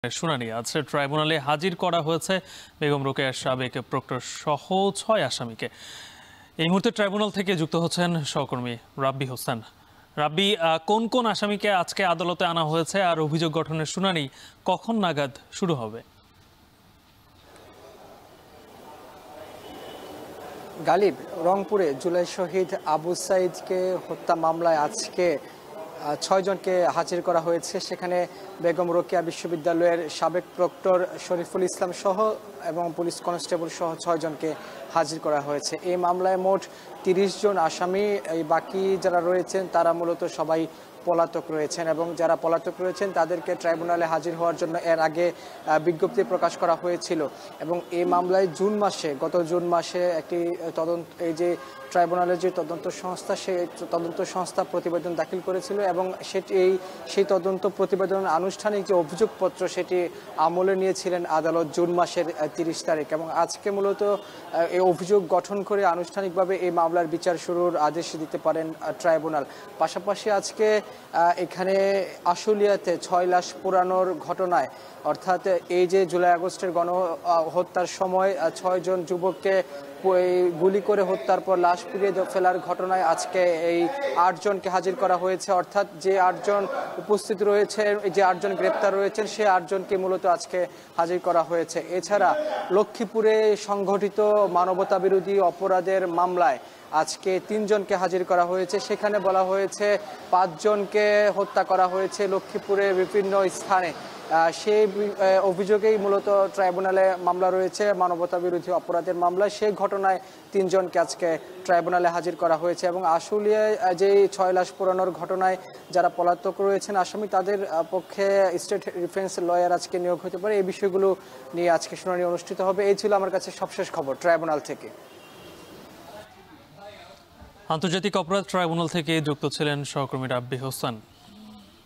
শুনানি আছে ট্রাইব্যুনালে হাজির করা হয়েছে বেগম রোকেয়ার সাবেক প্রক্টর সহ ৬ আসামিকে। এই মুহূর্তে ট্রাইব্যুনাল থেকে যুক্ত হচ্ছেন সহকর্মী রাব্বি হোসেন। রাব্বি, কোন কোন আসামিকে আজকে আদালতে আনা হয়েছে আর অভিযোগ গঠনের শুনানি কখন নাগাদ শুরু হবে? গালিব, রংপুরে জুলাই শহীদ আবু সাইদকে হত্যা মামলায় আজকে ৬ জনকে হাজির করা হয়েছে। সেখানে বেগম রোকেয়া বিশ্ববিদ্যালয়ের সাবেক প্রক্টর শরীফুল ইসলাম সহ এবং পুলিশ কনস্টেবল সহ ৬ জনকে হাজির করা হয়েছে। এই মামলায় মোট ৩০ জন আসামি। এই বাকি যারা রয়েছেন তারা মূলত সবাই পলাতক রয়েছেন এবং যারা পলাতক রয়েছেন তাদেরকে ট্রাইব্যুনালে হাজির হওয়ার জন্য এর আগে বিজ্ঞপ্তি প্রকাশ করা হয়েছিল এবং এই মামলায় গত জুন মাসে একটি এই যে ট্রাইব্যুনালের যে তদন্ত সংস্থা, সেই তদন্ত সংস্থা প্রতিবেদন দাখিল করেছিল এবং সেই তদন্ত প্রতিবেদনের আনুষ্ঠানিক যে অভিযোগপত্র সেটি আমলে নিয়েছিলেন আদালত জুন মাসের ৩০ তারিখ এবং আজকে মূলত এই অভিযোগ গঠন করে আনুষ্ঠানিকভাবে এই মামলার বিচার শুরুর আদেশ দিতে পারেন ট্রাইব্যুনাল। পাশাপাশি আজকে এখানে আশুলিয়াতে ৬ লাশ পোড়ানোর ঘটনায়, অর্থাৎ এই যে জুলাই আগস্টের গণহত্যার সময় ৬ জন যুবককে গুলি করে হত্যার পর লাশ পুড়িয়ে ফেলার ঘটনায় আজকে এই ৮ জনকে হাজির করা হয়েছে। অর্থাৎ যে ৮ জন উপস্থিত রয়েছে, যে 8 জন গ্রেপ্তার রয়েছেন, সে 8 জনকে মূলত আজকে হাজির করা হয়েছে। এছাড়া লক্ষ্মীপুরে সংঘটিত মানবতা বিরোধী অপরাধের মামলায় আজকে ৩ জনকে হাজির করা হয়েছে। সেখানে বলা হয়েছে ৫ জনকে হত্যা করা হয়েছে লক্ষ্মীপুরে বিভিন্ন স্থানে। সেই অভিযোগেই মূলত ট্রাইব্যুনালে মামলা রয়েছে, মানবতা বিরোধী অপরাধের মামলায়। সেই ঘটনায় ৩ জনকে আজকে ট্রাইব্যুনালে হাজির করা হয়েছে এবং আশুলিয়ায় যে ৬ লাশ পোড়ানোর ঘটনায় যারা পলাতক রয়েছেন আসামি, তাদের পক্ষে স্টেট ডিফেন্স লয়ার আজকে নিয়োগ হতে পারে। এই বিষয়গুলো নিয়ে আজকে শুনানি অনুষ্ঠিত হবে। এই ছিল আমার কাছে সবশেষ খবর ট্রাইব্যুনাল থেকে। আন্তর্জাতিক অপরাধ ট্রাইব্যুনাল থেকে যুক্ত ছিলেন সহকর্মী রাব্বি হোসেন।